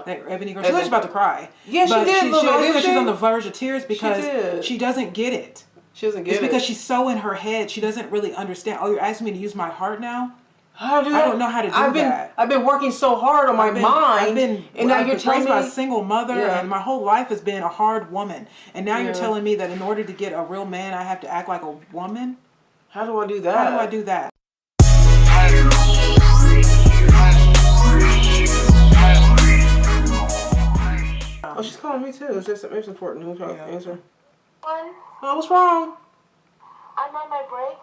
That Ebony girl. She was about to cry. Yeah, she did. She's on the verge of tears because she doesn't get it. She doesn't get it. It's because she's so in her head. She doesn't really understand. Oh, you're asking me to use my heart now? How do I don't know how to do that. I've been working so hard on my mind. And now you're telling me. I've been raised by a single mother, and my whole life has been a hard woman. And now you're telling me that in order to get a real man, I have to act like a woman? How do I do that? How do I do that? Oh, she's calling me too. It's important. We'll try to answer. Oh, what's wrong? I'm on my break.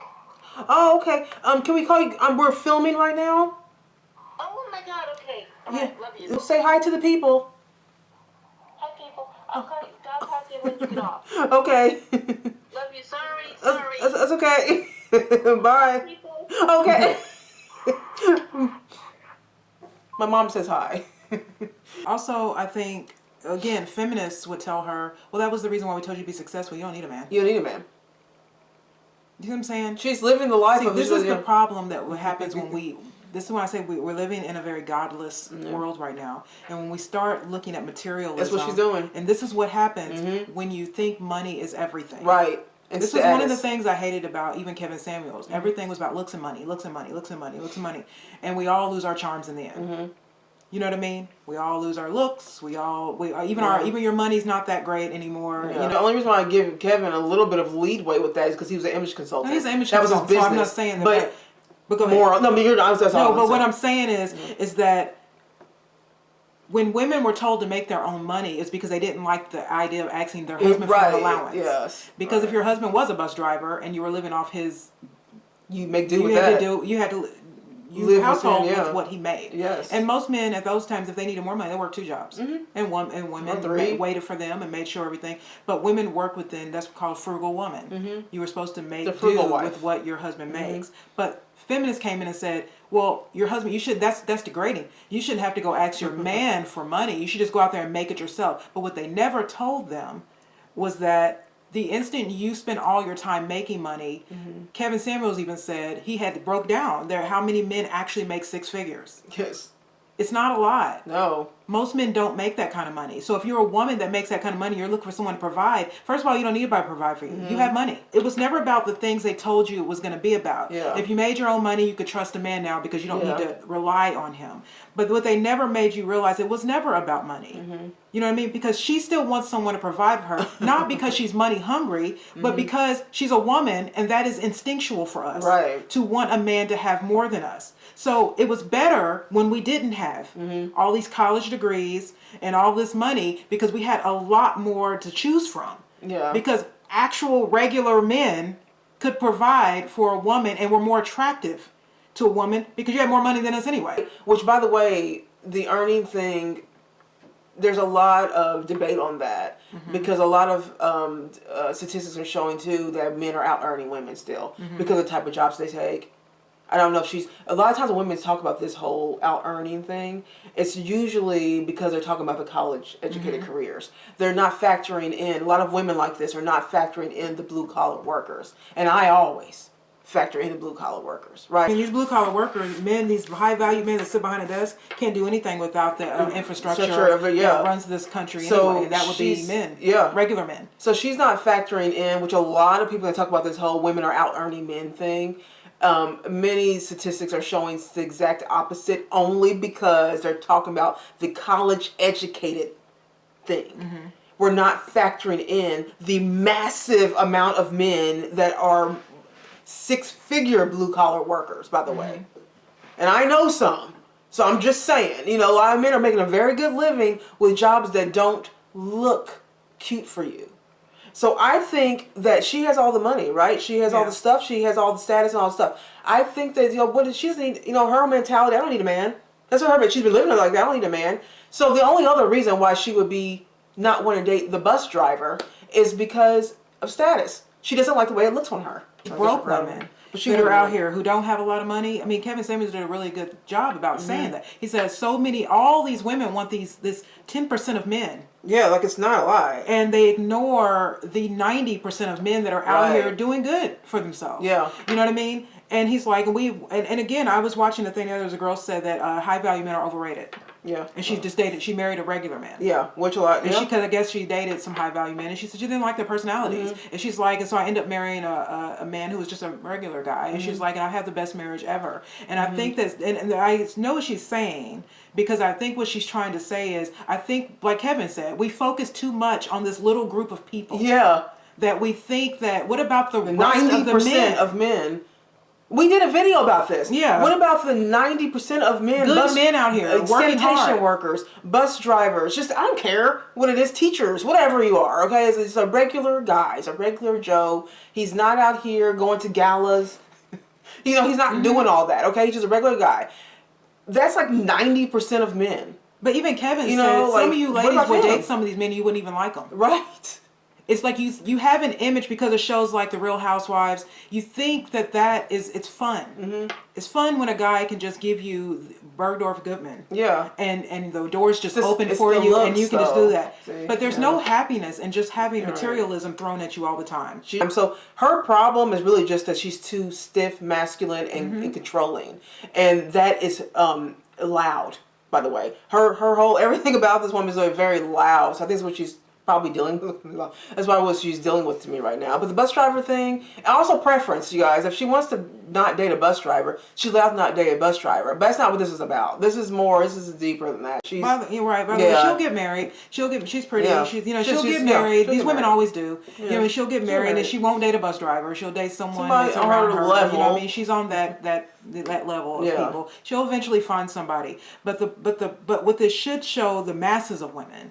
Oh, okay. Can we call you? We're filming right now. Oh my God. Okay. All Yeah. right, love you. Say hi to the people. Hi, people. I'll talk to you when you get off. Okay. Love you. Sorry. That's okay. Bye. People. Okay. My mom says hi. Also, I think, again, feminists would tell her, well, that was the reason why we told you to be successful. You don't need a man. You don't need a man. You know what I'm saying? She's living the life of... This is the problem that happens when this is why I say we're living in a very godless world right now. And when we start looking at materialism... That's what she's doing. And this is what happens when you think money is everything. Right. And this was one of the things I hated about even Kevin Samuels. Everything was about looks and money, looks and money, looks and money, looks and money. And we all lose our charms in the end. You know what I mean? We all lose our looks. Even your money's not that great anymore. Yeah. You know, the only reason why I give Kevin a little bit of leadway with that is because he was an image consultant. No, he's an image consultant. That was his business. So I'm not saying that. But go ahead. More. No, but you're not. That's all. No, but what I'm saying is that when women were told to make their own money, it's because they didn't like the idea of asking their husband for an allowance. Yes. Because if your husband was a bus driver and you were living off his, you make do with that. You had to. Live household with what he made. Yes. And most men at those times, if they needed more money, they worked 2 jobs. And women waited for them and made sure everything. But women work within, that's called frugal woman. You were supposed to make do with what your husband makes. But feminists came in and said, well, your husband, that's degrading. You shouldn't have to go ask your man for money. You should just go out there and make it yourself. But what they never told them was that the instant you spend all your time making money, Kevin Samuels even said he had broke down there how many men actually make 6 figures. Yes. It's not a lot. No. Most men don't make that kind of money. So if you're a woman that makes that kind of money, you're looking for someone to provide. First of all, you don't need anybody to provide for you. You have money. It was never about the things they told you it was going to be about. Yeah. If you made your own money, you could trust a man now because you don't need to rely on him. But what they never made you realize, it was never about money. You know what I mean? Because she still wants someone to provide for her. Not because she's money hungry, but because she's a woman and that is instinctual for us. Right. To want a man to have more than us. So it was better when we didn't have all these college degrees and all this money because we had a lot more to choose from. Yeah. Because actual regular men could provide for a woman and were more attractive to a woman because you had more money than us anyway. Which, by the way, the earning thing, there's a lot of debate on that because a lot of statistics are showing too that men are out earning women still because of the type of jobs they take. I don't know if a lot of times when women talk about this whole out earning thing, it's usually because they're talking about the college educated careers. They're not factoring in, a lot of women like this are not factoring in the blue collar workers. And I always factor in the blue collar workers, right? And these blue collar workers, men, these high value men that sit behind a desk can't do anything without the infrastructure that runs this country anyway. And that would be men, regular men. So she's not factoring in, which a lot of people that talk about this whole women are out earning men thing. Many statistics are showing the exact opposite only because they're talking about the college educated thing. We're not factoring in the massive amount of men that are 6-figure blue collar workers, by the way. And I know some. So I'm just saying, you know, a lot of men are making a very good living with jobs that don't look cute for you. So I think that she has all the money, right? She has all the stuff. She has all the status and all the stuff. I think that, you know, she doesn't need, you know, her mentality, I don't need a man. That's what her, she's been living like that. I don't need a man. So the only other reason why she would be not want to date the bus driver is because of status. She doesn't like the way it looks on her. Broke women that are out here who don't have a lot of money. I mean, Kevin Samuels did a really good job about saying that. He said all these women want this 10% of men. Yeah, like it's not a lie. And they ignore the 90% of men that are out here doing good for themselves. Yeah. You know what I mean? And he's like, and again, I was watching the thing, there was a girl said that high value men are overrated. Yeah. And she married a regular man. Yeah, which a lot. And because I guess she dated some high value men, and she said she didn't like their personalities. And she's like, and so I ended up marrying a man who was just a regular guy. And she's like, and I had the best marriage ever. And I think that, and I know what she's saying, because I think what she's trying to say is, I think, like Kevin said, we focus too much on this little group of people. Yeah. That we think that, what about the 90% of men? We did a video about this. Yeah. What about the 90% of men? Good men out here working sanitation hard. workers, bus drivers, just, I don't care what it is, teachers, whatever you are, okay? It's a regular guy. It's a regular Joe. He's not out here going to galas. He's not doing all that, okay? He's just a regular guy. That's like 90% of men. But even Kevin said, some of you ladies would date some of these men, you wouldn't even like them. Right. It's like you have an image because of shows like The Real Housewives. You think that it's fun. It's fun when a guy can just give you Bergdorf Goodman. Yeah. And the doors just open for you and you can just do that. See? But there's no happiness in just having materialism thrown at you all the time. So her problem is really just that she's too stiff, masculine, and controlling. And that is loud, by the way. Her whole, everything about this woman is very loud. So I think that's what she's probably dealing with. That's probably what she's dealing with to me right now. But the bus driver thing, and also preference, you guys. If she wants to not date a bus driver, she's allowed to not date a bus driver. But that's not what this is about. This is deeper than that. She's you're right. By the way, she'll get married. She's pretty. Yeah. She'll get married. These women always do. Yeah. She'll get married and she won't date a bus driver. She'll date someone Somebody that's around on her her level. You know what I mean? She's on that level of people. She'll eventually find somebody. But what this should show the masses of women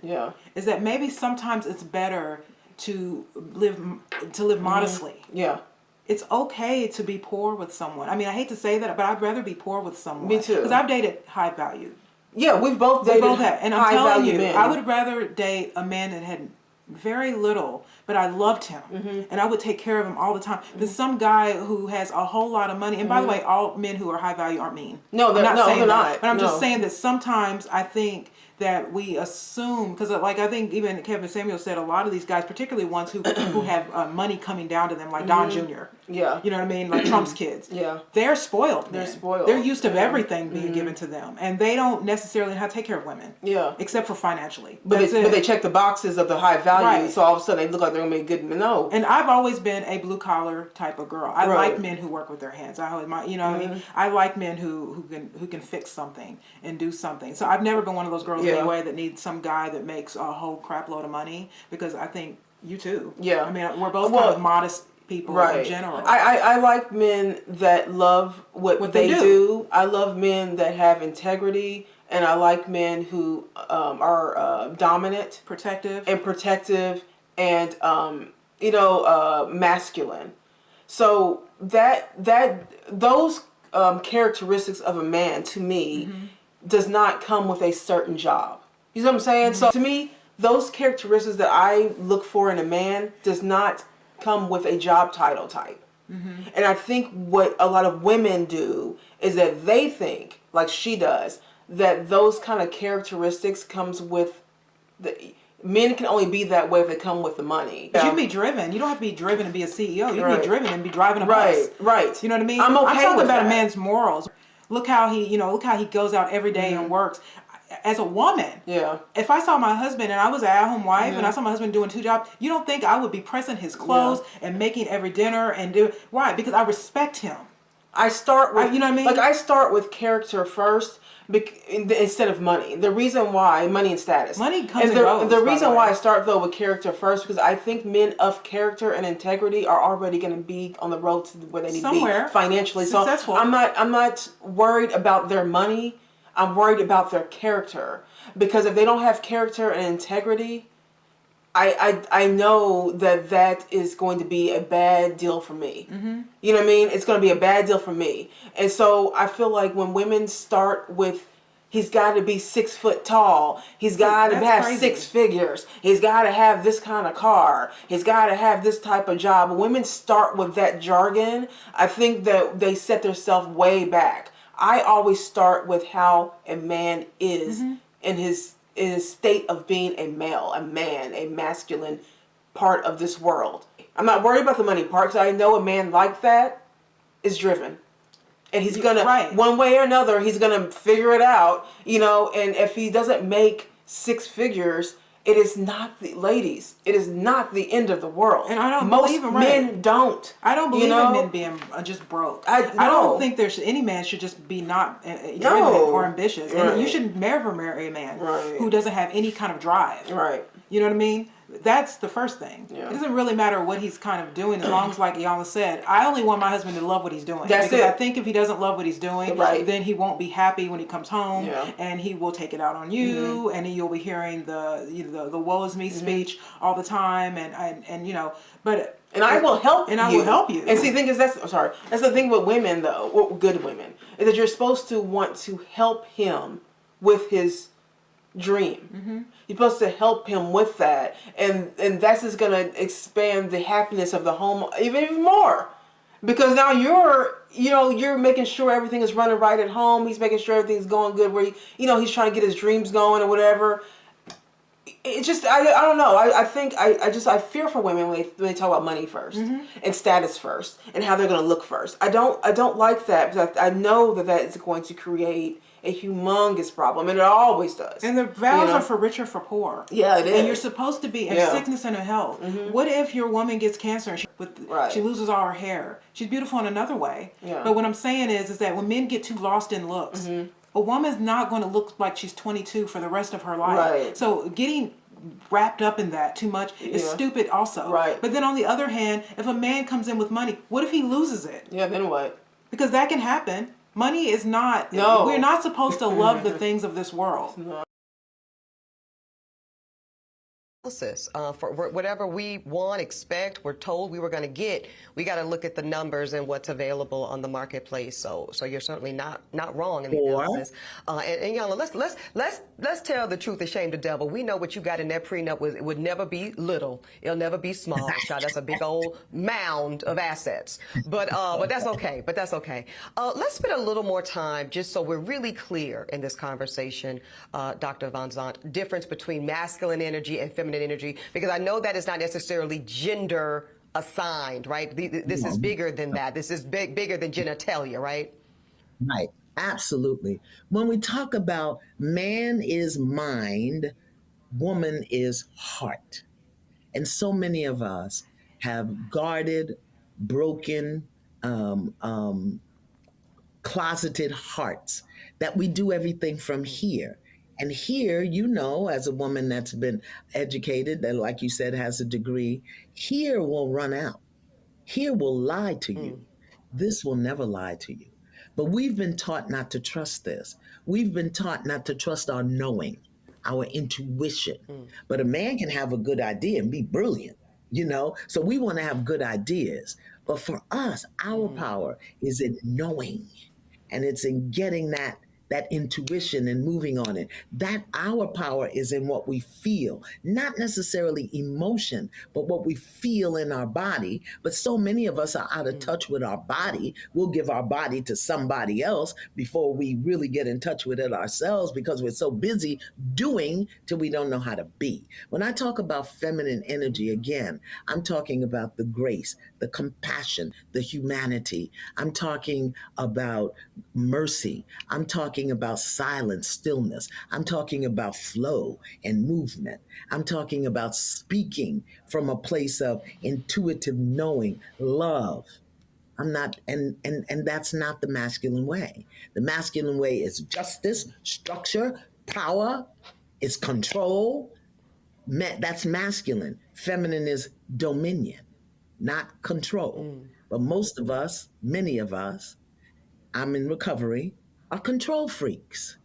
is that maybe sometimes it's better to live modestly. Yeah. It's okay to be poor with someone. I mean, I hate to say that, but I'd rather be poor with someone. Me too. Because I've dated high value. Yeah, we've both dated and I'm telling you, men. I would rather date a man that had very little, but I loved him, and I would take care of him all the time, than some guy who has a whole lot of money. And by the way, all men who are high value aren't mean. No, they're not. But I'm just saying that sometimes I think that we assume, because like I think even Kevin Samuel said, a lot of these guys, particularly ones who have money coming down to them, like Don Jr. Yeah. You know what I mean? Like Trump's kids. Yeah. They're spoiled. They're spoiled. They're used to everything being given to them. And they don't necessarily know how to take care of women. Yeah. Except for financially. But they check the boxes of the high value, Right. so all of a sudden they look like they're going to be good. No. And I've always been a blue collar type of girl. I like men who work with their hands. I mean? I like men who can fix something and do something. So I've never been one of those girls anyway that needs some guy that makes a whole crap load of money, because I think you too. Yeah. I mean, we're both kind of modest people in general. I like men that love what they do. I love men that have integrity, and I like men who are dominant, protective, and masculine. So those characteristics of a man, to me, does not come with a certain job. You know what I'm saying? So to me, those characteristics that I look for in a man does not come with a job title type. And I think what a lot of women do is that they think, like she does, that those kind of characteristics comes with men can only be that way if they come with the money. But you can be driven. You don't have to be driven and be a CEO. You can be driven and be driving a bus. Right. You know what I mean? I'm talking with about that. a man's morals. Look how he goes out every day and works. As a woman, if I saw my husband and I was an at-home wife and I saw my husband doing 2 jobs, you don't think I would be pressing his clothes and making every dinner and why? Because I respect him. I start with, you know what I mean? Like I start with character first instead of money. The reason why, money and status. Money comes and goes. The reason why I start though with character first, because I think men of character and integrity are already going to be on the road to where they need to be financially. Successful. So I'm not worried about their money. I'm worried about their character, because if they don't have character and integrity, I know that is going to be a bad deal for me. You know what I mean? It's going to be a bad deal for me. And so I feel like when women start with, he's got to be 6 foot tall, he's got to have 6 figures, he's got to have this kind of car, he's got to have this type of job. When women start with that jargon, I think that they set themselves way back. I always start with how a man is in his state of being a male, a man, a masculine part of this world. I'm not worried about the money part, because I know a man like that is driven. And he's gonna, one way or another, he's gonna figure it out, and if he doesn't make 6 figures, it is not ladies, it is not the end of the world. And I don't Most believe him, men don't. I don't believe in men being just broke. I don't think any man should just be not driven or ambitious. And you should never marry a man who doesn't have any kind of drive. Right. You know what I mean? That's the first thing. Yeah. It doesn't really matter what he's kind of doing, as long as, like y'all said, I only want my husband to love what he's doing. That's because it. I think if he doesn't love what he's doing, then he won't be happy when he comes home, and he will take it out on you, and you'll be hearing the woe is me speech all the time, and but. And I will help you. And I will help you. And see, the thing is, that's the thing with women, though, good women, is that you're supposed to want to help him with his dream. Mm-hmm. You're supposed to help him with that, and that's just going to expand the happiness of the home even more, because now you're making sure everything is running right at home. He's making sure everything's going good, where he's trying to get his dreams going or whatever. It's just I don't know. I fear for women when they talk about money first and status first and how they're going to look first. I don't like that, because I know that is going to create a humongous problem, and it always does. And the vows are for rich or for poor. Yeah, it is. And you're supposed to be in sickness and in health. Mm-hmm. What if your woman gets cancer and she loses all her hair? She's beautiful in another way. Yeah. But what I'm saying is that when men get too lost in looks, a woman's not going to look like she's 22 for the rest of her life. Right. So getting wrapped up in that too much is stupid also. Right. But then on the other hand, if a man comes in with money, what if he loses it? Yeah, then what? Because that can happen. Money is not, we're not supposed to love the things of this world. No. For whatever we want, expect, we're told we were going to get, we got to look at the numbers and what's available on the marketplace. So you're certainly not wrong in the analysis. And Yana, let's tell the truth and shame the devil. We know what you got in that prenup would never be little. It'll never be small. Child, that's a big old mound of assets. But that's okay. Let's spend a little more time just so we're really clear in this conversation, Dr. Van Zandt, difference between masculine energy and feminine energy, because I know that is not necessarily gender assigned, right? This is bigger than that. This is bigger than genitalia, right? Right. Absolutely. When we talk about man is mind, woman is heart. And so many of us have guarded, broken, closeted hearts that we do everything from here. And here, as a woman that's been educated, that, like you said, has a degree, here will run out. Here will lie to you. This will never lie to you. But we've been taught not to trust this. We've been taught not to trust our knowing, our intuition. But a man can have a good idea and be brilliant, So we want to have good ideas. But for us, our power is in knowing. And it's in getting that intuition and moving on it. That our power is in what we feel, not necessarily emotion, but what we feel in our body. But so many of us are out of touch with our body. We'll give our body to somebody else before we really get in touch with it ourselves, because we're so busy doing till we don't know how to be. When I talk about feminine energy, again, I'm talking about the grace, the compassion, the humanity. I'm talking about mercy. I'm talking about silence, stillness. I'm talking about flow and movement. I'm talking about speaking from a place of intuitive knowing, love. I'm not, and that's not the masculine way. The masculine way is justice, structure, power, it's control. That's masculine. Feminine is dominion, not control. But most of us, many of us, I'm in recovery, are control freaks.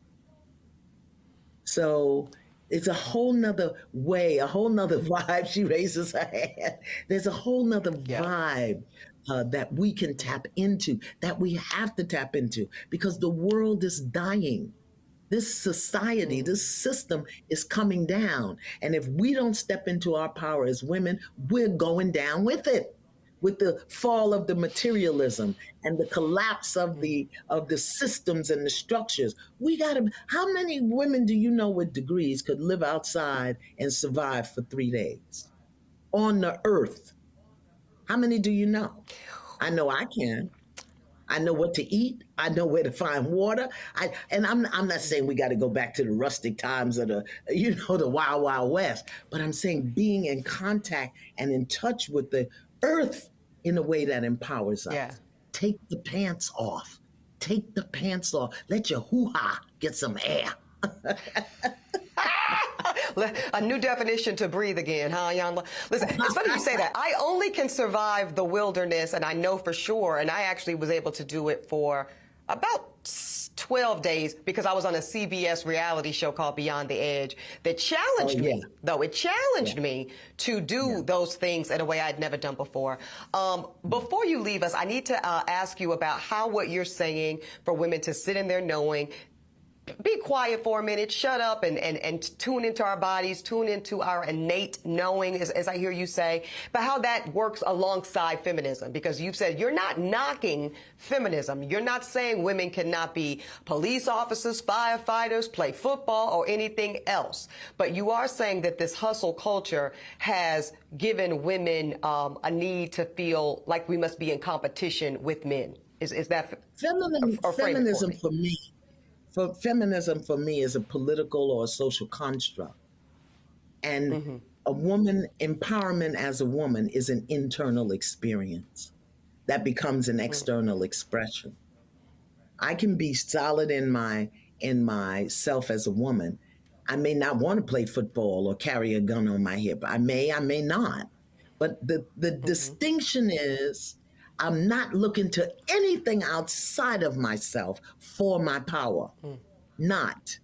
So it's a whole nother way, a whole nother vibe. She raises her hand. There's a whole nother vibe that we can tap into, that we have to tap into, because the world is dying. This society, this system is coming down. And if we don't step into our power as women, we're going down with it. With the fall of the materialism and the collapse of the systems and the structures. How many women do you know with degrees could live outside and survive for 3 days on the earth? How many do you know? I know I can. I know what to eat. I know where to find water. I'm not saying we got to go back to the rustic times of the wild, wild west, but I'm saying being in contact and in touch with the earth in a way that empowers us. Yeah. Take the pants off. Take the pants off. Let your hoo-ha get some air. A new definition to breathe again, huh, Yanla? Listen, it's funny you say that. I only can survive the wilderness, and I know for sure, and I actually was able to do it for about 12 days because I was on a CBS reality show called Beyond the Edge that challenged me, though. It challenged me to do those things in a way I'd never done before. Before you leave us, I need to ask you about how what you're saying for women to sit in there knowing, be quiet for a minute, shut up and tune into our bodies, tune into our innate knowing, as I hear you say, but how that works alongside feminism. Because you've said you're not knocking feminism. You're not saying women cannot be police officers, firefighters, play football, or anything else. But you are saying that this hustle culture has given women a need to feel like we must be in competition with men. Is that feminism for me? Feminism for me is a political or a social construct. And a woman, empowerment as a woman is an internal experience that becomes an external expression. I can be solid in myself as a woman. I may not want to play football or carry a gun on my hip. I may not. But the distinction is I'm not looking to anything outside of myself for my power. Not.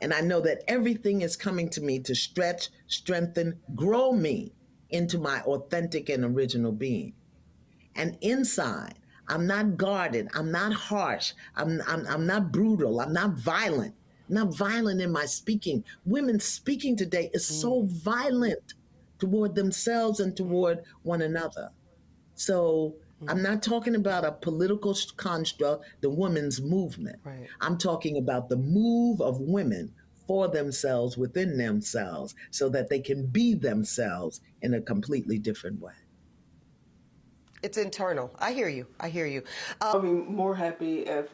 And I know that everything is coming to me to stretch, strengthen, grow me into my authentic and original being. And inside, I'm not guarded. I'm not harsh. I'm not brutal. I'm not violent. I'm not violent in my speaking. Women speaking today is so violent toward themselves and toward one another. So I'm not talking about a political construct, the women's movement. Right. I'm talking about the move of women for themselves, within themselves, so that they can be themselves in a completely different way. It's internal. I hear you. I'd be more happy if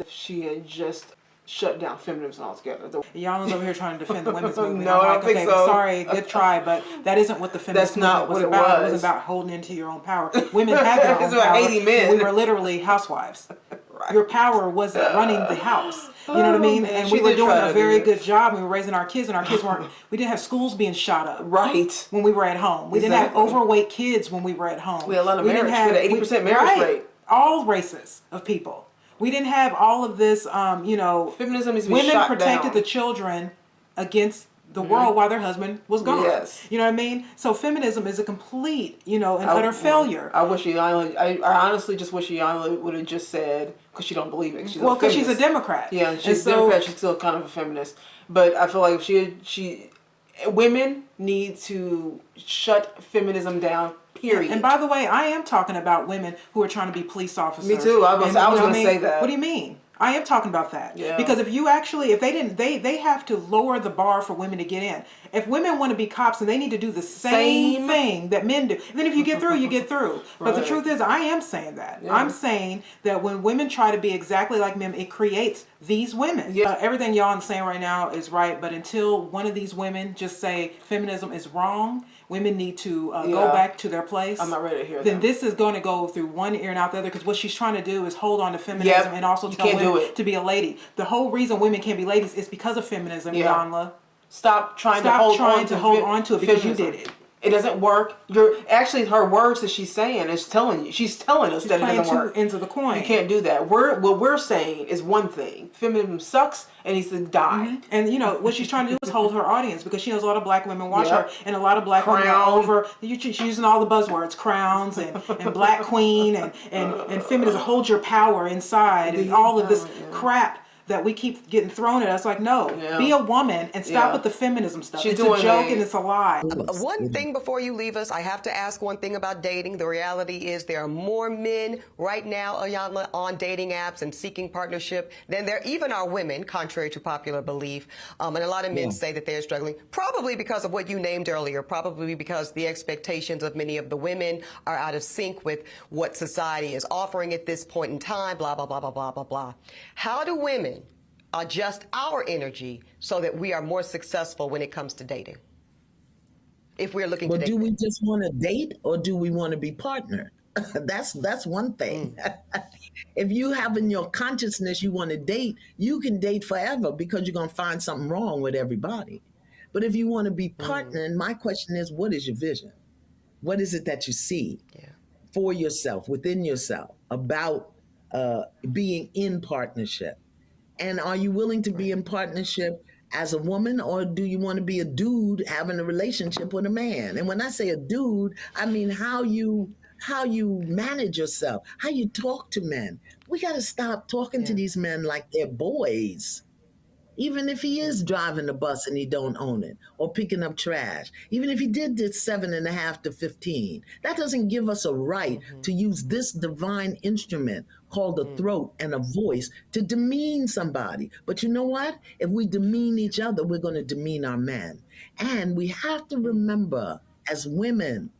she had just shut down feminism altogether. Y'all over here trying to defend the women's movement. No, I don't think so. Sorry, good try, but that isn't what the feminist movement was about. It was about holding into your own power. Women had their own power. Hating men. We were literally housewives. Right. Your power wasn't running the house. You know what I mean? And we were doing a very good job. We were raising our kids, and our kids weren't. We didn't have schools being shot up. Right. When we were at home, we didn't have overweight kids when we were at home. We had a lot of marriage. We had an 80% marriage rate. All races of people. We didn't have all of this, feminism is women protected the children against the world while their husband was gone. Yes. You know what I mean? So feminism is a complete, an utter failure. I wish I honestly just wish Yana would have just said, because she don't believe it. Because she's a Democrat. Yeah, she's a Democrat. She's still kind of a feminist. But I feel like if women need to shut feminism down. Period. And by the way, I am talking about women who are trying to be police officers. Me too. I was going to say that. What do you mean? I am talking about that. Yeah. Because they have to lower the bar for women to get in. If women want to be cops, then they need to do the same thing that men do. And then if you get through, you get through. But the truth is, I am saying that. Yeah. I'm saying that when women try to be exactly like men, it creates these women. Yeah. Everything y'all are saying right now is right, but until one of these women just say feminism is wrong, women need to go back to their place. I'm not ready to hear that. Then this is going to go through one ear and out the other, because what she's trying to do is hold on to feminism and also tell women to be a lady. The whole reason women can't be ladies is because of feminism, Yanla. Stop trying to hold on to it because you did it. It doesn't work. Her words that she's saying is telling you. She's telling us that it doesn't work. Two ends of the coin. You can't do that. What we're saying is one thing. Feminism sucks and needs to die. And what she's trying to do is hold her audience, because she knows a lot of black women watch her, and a lot of black women are over. She's using all the buzzwords, crowns and black queen and feminism. Hold your power inside and all of this crap. that we keep getting thrown at us. Like, no, be a woman and stop with the feminism stuff. It's a joke and it's a lie. One thing before you leave us, I have to ask one thing about dating. The reality is there are more men right now, Ayanla, on dating apps and seeking partnership than there even are women, contrary to popular belief. And a lot of men say that they're struggling, probably because of what you named earlier, probably because the expectations of many of the women are out of sync with what society is offering at this point in time, blah, blah, blah, blah, blah, blah, blah. How do women adjust our energy so that we are more successful when it comes to dating? If we're looking to date. Do we just want to date or do we want to be partnered? That's one thing. If you have in your consciousness you want to date, you can date forever because you're going to find something wrong with everybody. But if you want to be partnered, my question is, what is your vision? What is it that you see for yourself, within yourself, about being in partnership? And are you willing to be in partnership as a woman, or do you want to be a dude having a relationship with a man? And when I say a dude, I mean how you manage yourself, how you talk to men. We got to stop talking to these men like they're boys. Even if he is driving the bus and he don't own it, or picking up trash, even if he did this 7.5 to 15, that doesn't give us a right to use this divine instrument called a throat and a voice to demean somebody. But you know what? If we demean each other, we're going to demean our men. And we have to remember as women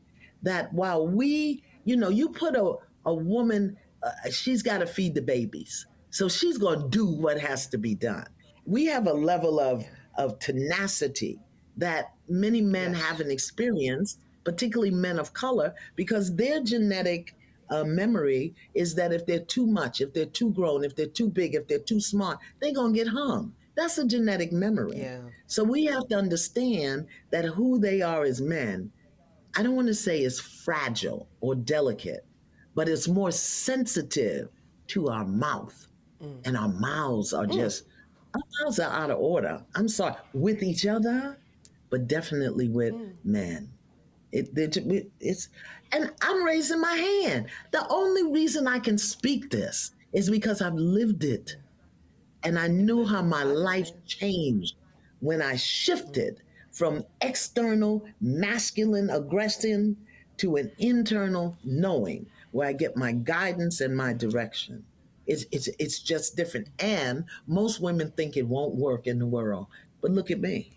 that while we, you put a woman, she's got to feed the babies. So she's going to do what has to be done. We have a level of tenacity that many men haven't experienced, particularly men of color, because their genetic memory is that if they're too much, if they're too grown, if they're too big, if they're too smart, they're going to get hung. That's a genetic memory. Yeah. So we have to understand that who they are as men, I don't want to say is fragile or delicate, but it's more sensitive to our mouth. And our mouths are our mouths are out of order. I'm sorry, with each other, but definitely with men. And I'm raising my hand. The only reason I can speak this is because I've lived it. And I knew how my life changed when I shifted from external masculine aggression to an internal knowing where I get my guidance and my direction. It's just different. And most women think it won't work in the world. But look at me.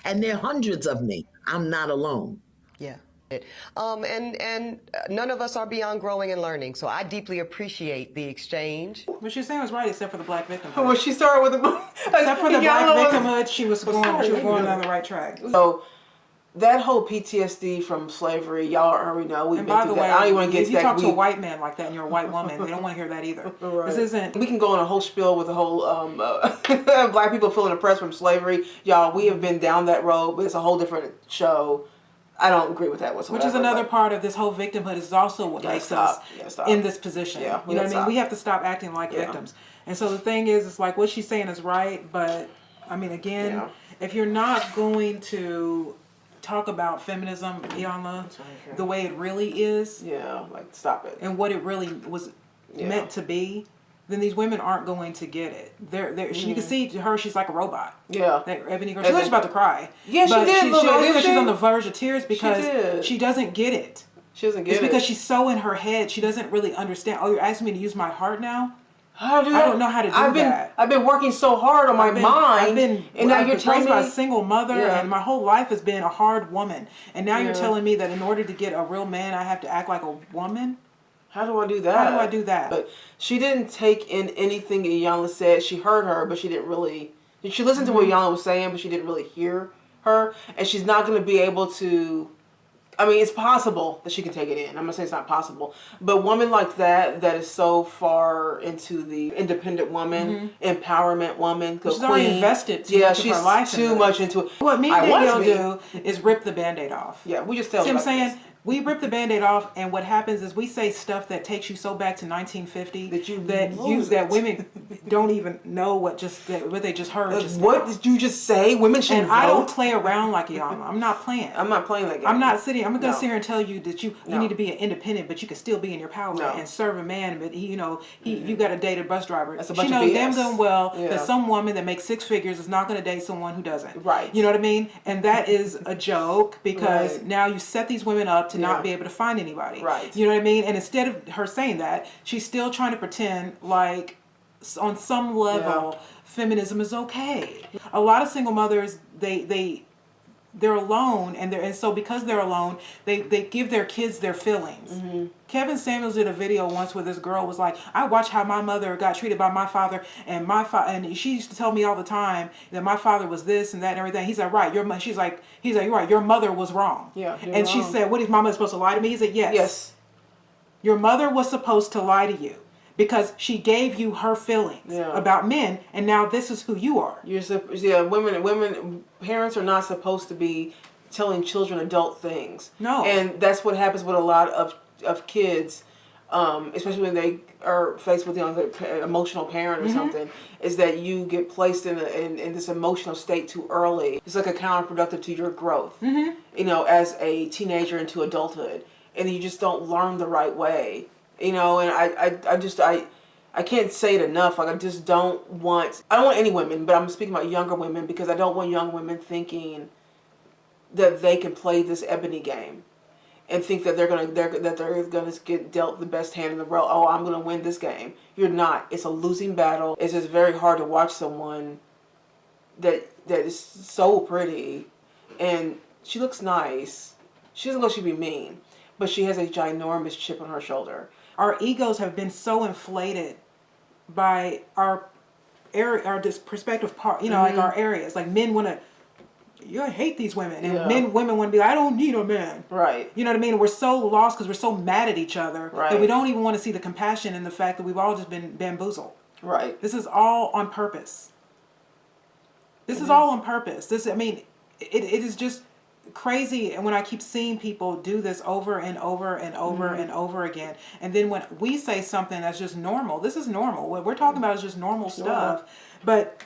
And there are hundreds of me. I'm not alone. Yeah. And none of us are beyond growing and learning. So I deeply appreciate the exchange. What she's saying was right, except for the black victimhood. When she started with the except for the black victimhood, she was going on the right track. So that whole PTSD from slavery, y'all already know. And by the way, I don't want to get if you talk to a white man like that and you're a white woman, they don't want to hear that either. Right. This isn't. We can go on a whole spiel with the whole black people feeling oppressed from slavery. Y'all, we have been down that road, but it's a whole different show. I don't agree with that whatsoever. Which is another part of this whole victimhood is also what makes us in this position. Yeah, you know what I mean? We have to stop acting like victims. And so the thing is, it's like what she's saying is right, but I mean, again, if you're not going to talk about feminism, Iyanla, the way it really is. Yeah, like stop it. And what it really was meant to be, then these women aren't going to get it. You can see to her, she's like a robot. Yeah. That Ebony girl, she was about to cry. Yeah, she did. She's on the verge of tears because she doesn't get it. She doesn't get it. It's because she's so in her head, she doesn't really understand. Oh, you're asking me to use my heart now? I don't know how to do that. I've been working so hard on my mind. And now you're telling me, by a single mother, and my whole life has been a hard woman. And now you're telling me that in order to get a real man, I have to act like a woman? How do I do that? How do I do that? But she didn't take in anything Iyanla said. She heard her, but she didn't really. She listened to what Iyanla was saying, but she didn't really hear her. And she's not going to be able to. I mean, it's possible that she can take it in. I'm not saying it's not possible. But women like that is so far into the independent woman, empowerment woman. She's already invested too much of her life. She's too much into it. What me and Danielle do is rip the Band-Aid off. Yeah, we just tell See what I'm saying? We rip the Band-Aid off, and what happens is we say stuff that takes you so back to 1950 that women don't even know what they just heard. What did you just say? Women should vote? I don't play around like y'all. I'm not playing. I'm not playing that game. I'm not sitting. I'm going to sit here and tell you that you need to be an independent, but you can still be in your power and serve a man. But you got to date a bus driver. That's a bunch she of knows BS. damn good well that some woman that makes 6 figures is not going to date someone who doesn't. Right. You know what I mean? And that is a joke because now you set these women up to not be able to find anybody. Right. You know what I mean? And instead of her saying that, she's still trying to pretend like on some level feminism is okay. A lot of single mothers, they're alone, and so because they're alone, they give their kids their feelings. Mm-hmm. Kevin Samuels did a video once where this girl was like, I watched how my mother got treated by my father, and and she used to tell me all the time that my father was this and that and everything. He's like, right, he's like, you're right, your mother was wrong. Yeah. And she said, what, is my mother supposed to lie to me? He said, yes. Yes. Your mother was supposed to lie to you because she gave you her feelings about men, and now this is who you are. Women, parents are not supposed to be telling children adult things. No. And that's what happens with a lot of kids, especially when they are faced with an emotional parent or something, is that you get placed in this emotional state too early. It's like a counterproductive to your growth, as a teenager into adulthood. And you just don't learn the right way, and I can't say it enough. Like, I don't want any women, but I'm speaking about younger women because I don't want young women thinking that they can play this ebony game and think that they're gonna get dealt the best hand in the world. Oh, I'm gonna win this game. You're not. It's a losing battle. It's just very hard to watch someone that is so pretty and she looks nice. She doesn't look like she'd be mean. But she has a ginormous chip on her shoulder. Our egos have been so inflated by our this perspective part, like our areas. Like men want to, you hate these women, and women want to be like, I don't need a man. Right. You know what I mean? We're so lost because we're so mad at each other that we don't even want to see the compassion in the fact that we've all just been bamboozled. Right. This is all on purpose. This is all on purpose. It is just crazy, and when I keep seeing people do this over and over and over and over again, and then when we say something that's just normal, this is normal. What we're talking about is just normal stuff, but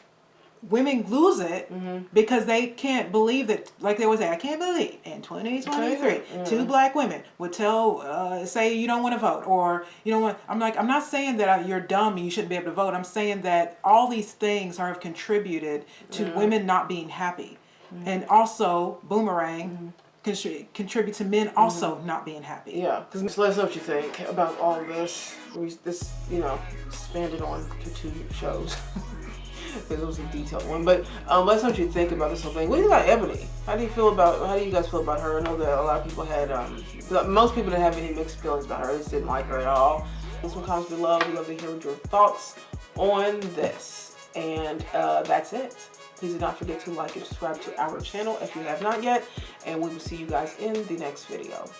women lose it because they can't believe that, like they always say, I can't believe in 2023 2 black women would say you don't want to vote, or you don't want. I'm not saying that you're dumb and you shouldn't be able to vote. I'm saying that all these things have contributed to women not being happy. And also, boomerang contribute to men also not being happy. Yeah, because let us know what you think about all this. This expanded on to 2 shows. It was a detailed one, but let us know what you think about this whole thing. What do you think about Ebony? How do you guys feel about her? I know that a lot of people had, most people didn't have any mixed feelings about her. They just didn't like her at all. Leave some comments below. We'd love to hear your thoughts on this. And that's it. Please do not forget to like and subscribe to our channel if you have not yet. And we will see you guys in the next video.